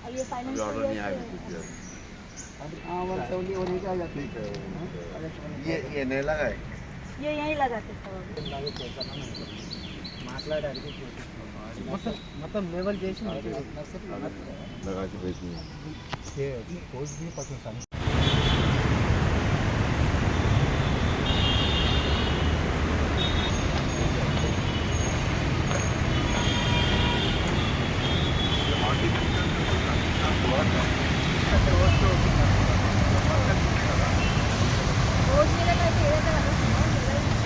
ये finance order नहीं आया बिल्कुल। हाँ 170 और ये क्या जाती ठीक है ये नहीं लगा है ये यहीं लगा के మొత్తం లెవెల్ చేసి लगा के बेचनी పోస్ట్ भी पसंद रोज मेरा का चेहरा का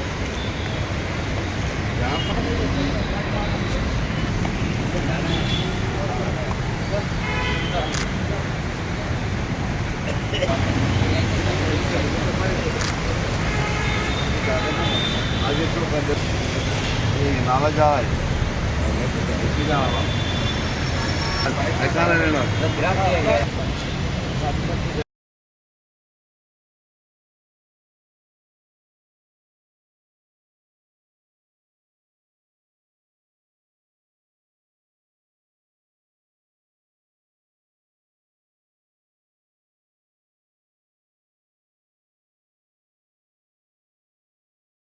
आगे तो नाला जा रहा है ऐसा रहने लगा